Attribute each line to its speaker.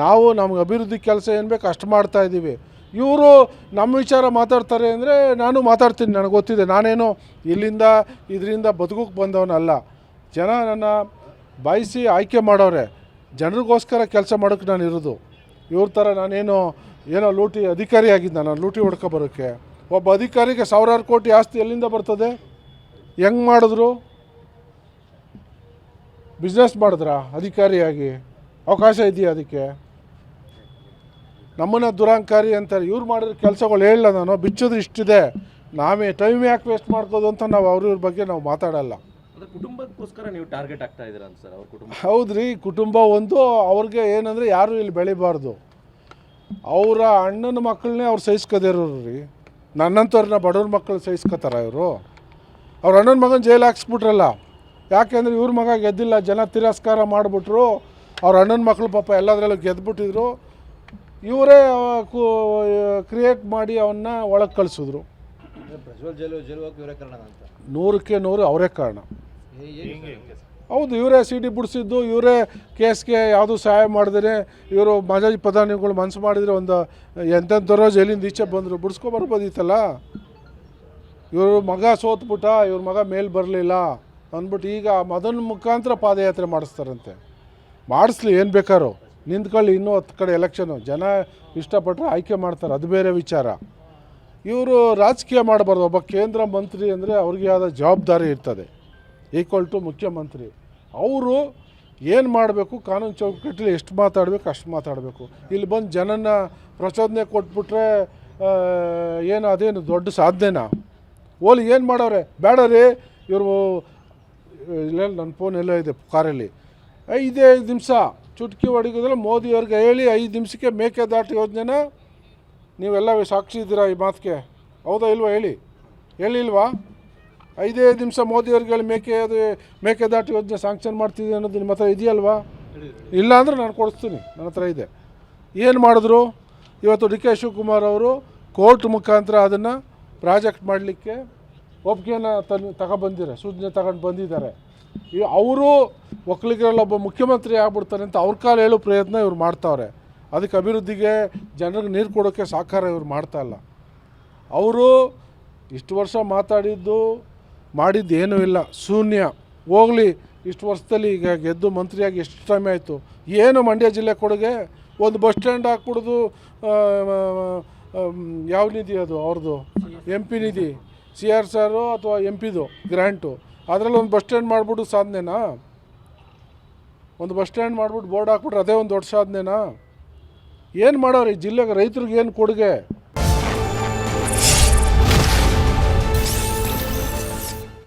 Speaker 1: ನಾವು ನಮ್ಗೆ ಅಭಿವೃದ್ಧಿ ಕೆಲಸ ಏನು ಬೇಕು ಅಷ್ಟು ಮಾಡ್ತಾಯಿದ್ದೀವಿ. ಇವರು ನಮ್ಮ ವಿಚಾರ ಮಾತಾಡ್ತಾರೆ ಅಂದರೆ ನಾನು ಮಾತಾಡ್ತೀನಿ, ನನಗೆ ಗೊತ್ತಿದೆ. ನಾನೇನು ಇಲ್ಲಿಂದ ಇದರಿಂದ ಬದುಕೋಕ್ಕೆ ಬಂದವನಲ್ಲ. ಜನ ನನ್ನ ಬಯಸಿ ಆಯ್ಕೆ ಮಾಡೋರೆ, ಜನರಿಗೋಸ್ಕರ ಕೆಲಸ ಮಾಡೋಕ್ಕೆ ನಾನು ಇರೋದು. ಇವ್ರ ಥರ ಏನೋ ಲೂಟಿ ಅಧಿಕಾರಿ ಆಗಿದ್ದ, ನಾನು ಲೂಟಿ ಹೊಡ್ಕೊ ಬರೋಕ್ಕೆ. ಒಬ್ಬ ಅಧಿಕಾರಿಗೆ ಸಾವಿರಾರು ಕೋಟಿ ಆಸ್ತಿ ಎಲ್ಲಿಂದ ಬರ್ತದೆ? ಹೆಂಗೆ ಮಾಡಿದ್ರು? ಬಿಸ್ನೆಸ್ ಮಾಡಿದ್ರಾ ಅಧಿಕಾರಿಯಾಗಿ? ಅವಕಾಶ ಇದೆಯಾ ಅದಕ್ಕೆ? ನಮ್ಮನ್ನ ದುರಾಂಕಾರಿ ಅಂತಾರೆ. ಇವ್ರು ಮಾಡಿರೋ ಕೆಲಸಗಳು ಹೇಳಲ್ಲ ನಾನು, ಬಿಚ್ಚೋದು ಇಷ್ಟಿದೆ, ನಾವೇ ಟೈಮ್ ಯಾಕೆ ವೇಸ್ಟ್ ಮಾಡ್ಕೋದು ಅಂತ ನಾವು ಅವ್ರ ಬಗ್ಗೆ ನಾವು ಮಾತಾಡಲ್ಲ.
Speaker 2: ಕುಟುಂಬಕ್ಕೋಸ್ಕರ ನೀವು ಟಾರ್ಗೆಟ್ ಆಗ್ತಾ ಇದ್ದೀರಾ ಸರ್ ಅವ್ರ ಕುಟುಂಬ?
Speaker 1: ಹೌದ್ರಿ, ಕುಟುಂಬ ಒಂದು. ಅವ್ರಿಗೆ ಏನಂದರೆ ಯಾರೂ ಇಲ್ಲಿ ಬೆಳಿಬಾರ್ದು. ಅವರ ಅಣ್ಣನ ಮಕ್ಕಳನ್ನೇ ಅವ್ರು ಸಹಿಸ್ಕೋದೇ ಇರೋರು ರೀ. ನನ್ನಂಥವ್ರನ್ನ ಬಡವ್ರ ಮಕ್ಕಳು ಸಹಿಸ್ಕೋತಾರ ಇವರು? ಅವ್ರ ಅಣ್ಣನ ಮಗನ ಜೈಲು ಹಾಕ್ಸ್ಬಿಟ್ರಲ್ಲ. ಯಾಕೆಂದರೆ ಇವ್ರ ಮಗ ಗೆದ್ದಿಲ್ಲ, ಜನ ತಿರಸ್ಕಾರ ಮಾಡಿಬಿಟ್ರು. ಅವ್ರ ಅಣ್ಣನ ಮಕ್ಕಳು ಪಾಪ ಎಲ್ಲದರಲ್ಲೂ ಗೆದ್ದುಬಿಟ್ಟಿದ್ರು. ಇವರೇ ಕ್ರಿಯೇಟ್ ಮಾಡಿ ಅವನ್ನ ಒಳಗೆ ಕಳಿಸಿದ್ರು.
Speaker 3: ಪ್ರಜ್ವಲ್ ಜೈಲು ಇವರೇ ಕಾರಣ ಅಂತ?
Speaker 1: 100ಕ್ಕೆ 100 ಅವರೇ ಕಾರಣ. ಹೌದು, ಇವರೇ ಸಿಡಿ ಬಿಡಿಸಿದ್ದು, ಇವರೇ ಕೇಸ್ಗೆ ಯಾವುದೂ ಸಹಾಯ ಮಾಡಿದ್ರೆ, ಇವರು ಮಾಜಿ ಪ್ರಧಾನಿಗಳು ಮನಸ್ಸು ಮಾಡಿದರೆ ಒಂದು ಎಂತೆಂಥರೋ ಜೈಲಿಂದ ಈಚೆ ಬಂದರು, ಬಿಡಿಸ್ಕೊಬರ್ಬೋದಿತ್ತಲ್ಲ. ಇವ್ರ ಮಗ ಸೋತ್ಬಿಟ್ಟ, ಇವ್ರ ಮಗ ಮೇಲೆ ಬರಲಿಲ್ಲ ಅಂದ್ಬಿಟ್ಟು ಈಗ ಅದನ್ನ ಮುಖಾಂತರ ಪಾದಯಾತ್ರೆ ಮಾಡಿಸ್ತಾರಂತೆ. ಮಾಡಿಸ್ಲಿ, ಏನು ಬೇಕಾರೋ ನಿಂತ್ಕೊಳ್ಳಿ. ಇನ್ನೂ 10 ಕಡೆ ಎಲೆಕ್ಷನು, ಜನ ಇಷ್ಟಪಟ್ಟರೆ ಆಯ್ಕೆ ಮಾಡ್ತಾರೆ, ಅದು ಬೇರೆ ವಿಚಾರ. ಇವರು ರಾಜಕೀಯ ಮಾಡಬಾರ್ದು. ಒಬ್ಬ ಕೇಂದ್ರ ಮಂತ್ರಿ ಅಂದರೆ ಅವ್ರಿಗೆ ಆದ ಜವಾಬ್ದಾರಿ ಇರ್ತದೆ, ಈಕ್ವಲ್ ಟು ಮುಖ್ಯಮಂತ್ರಿ. ಅವರು ಏನು ಮಾಡಬೇಕು, ಕಾನೂನು ಚೌಕಟ್ಟಲ್ಲಿ ಎಷ್ಟು ಮಾತಾಡಬೇಕು ಅಷ್ಟು ಮಾತಾಡಬೇಕು. ಇಲ್ಲಿ ಬಂದು ಜನನ ಪ್ರಚೋದನೆ ಕೊಟ್ಬಿಟ್ರೆ ಅದೇನು ದೊಡ್ಡ ಸಾಧನೆನಾ? ಓಲಿ ಏನು ಮಾಡವ್ರೆ? ಬೇಡ ರೀ, ಇವರು ಇಲ್ಲ, ನನ್ನ ಫೋನ್ ಎಲ್ಲ ಇದೆ ಕಾರಲ್ಲಿ. 5 ನಿಮಿಷ ಚುಟ್ಕಿ ಹೊಡಿಗೋದ್ರೆ ಮೋದಿಯವ್ರಿಗೆ ಹೇಳಿ 5 ನಿಮಿಷಕ್ಕೆ ಮೇಕೆದಾಟು ಯೋಜನೆನ ನೀವೆಲ್ಲ ಸಾಕ್ಷಿ ಇದ್ದೀರಾ ಈ ಮಾತಿಗೆ? ಹೌದಾ ಇಲ್ವಾ? ಹೇಳಿಲ್ವಾ? 5 ನಿಮಿಷ ಮೋದಿಯವ್ರಿಗೆ ಹೇಳಿ ಮೇಕೆದಾಟು ಯೋಜನೆ ಸ್ಯಾಂಕ್ಷನ್ ಮಾಡ್ತಿದ್ದೆ ಅನ್ನೋದು ನಿಮ್ಮ ಹತ್ರ ಇದೆಯಲ್ವಾ? ಇಲ್ಲ ಅಂದರೆ ನಾನು ಕೊಡಿಸ್ತೀನಿ, ನನ್ನ ಹತ್ರ ಇದೆ. ಏನು ಮಾಡಿದ್ರು? ಇವತ್ತು ಡಿ ಕೆ ಶಿವಕುಮಾರ್ ಅವರು ಕೋರ್ಟ್ ಮುಖಾಂತರ ಅದನ್ನು ಪ್ರಾಜೆಕ್ಟ್ ಮಾಡಲಿಕ್ಕೆ ಒಪ್ಪಿಗೆನ ತಗೊಬಂದಿದ್ದಾರೆ, ಸೂಚನೆ ತಗೊಂಡು ಬಂದಿದ್ದಾರೆ. ಅವರು ಒಕ್ಕಲಿಗರಲ್ಲೊಬ್ಬ ಮುಖ್ಯಮಂತ್ರಿ ಆಗ್ಬಿಡ್ತಾರೆ ಅಂತ ಅವ್ರ ಕಾಲ ಹೇಳೋ ಪ್ರಯತ್ನ ಇವ್ರು ಮಾಡ್ತಾವ್ರೆ. ಅದಕ್ಕೆ ಅಭಿವೃದ್ಧಿಗೆ ಜನರಿಗೆ ನೀರು ಕೊಡೋಕ್ಕೆ ಸಾಕಾರ ಇವ್ರು ಮಾಡ್ತಾಯಿಲ್ಲ. ಅವರು ಇಷ್ಟು ವರ್ಷ ಮಾಡಿದ್ದು ಏನೂ ಇಲ್ಲ, ಶೂನ್ಯ. ಹೋಗಲಿ, ಇಷ್ಟು ವರ್ಷದಲ್ಲಿ ಈಗ ಗೆದ್ದು ಮಂತ್ರಿಯಾಗಿ ಎಷ್ಟು ಟೈಮ್ ಆಯಿತು? ಏನು ಮಂಡ್ಯ ಜಿಲ್ಲೆ ಕೊಡುಗೆ? ಒಂದು ಬಸ್ ಸ್ಟ್ಯಾಂಡ್ ಹಾಕ್ಬಿಡೋದು. ಯಾವ ನಿಧಿ ಅದು ಅವ್ರದ್ದು? MP ನಿಧಿ, CRSR ಅಥವಾ MP ಗ್ರ್ಯಾಂಟು, ಅದರಲ್ಲಿ ಒಂದು ಬಸ್ ಸ್ಟ್ಯಾಂಡ್ ಮಾಡಿಬಿಟ್ಟು ಸಾಧನೆನಾ? ಒಂದು ಬಸ್ ಸ್ಟ್ಯಾಂಡ್ ಮಾಡಿಬಿಟ್ಟು ಬೋರ್ಡ್ ಹಾಕ್ಬಿಟ್ರೆ ಅದೇ ಒಂದು ದೊಡ್ಡ ಸಾಧನೆನಾ? ಏನು ಮಾಡೋರು ಈ ಜಿಲ್ಲೆಗೆ? ರೈತರಿಗೆ ಏನು ಕೊಡುಗೆ?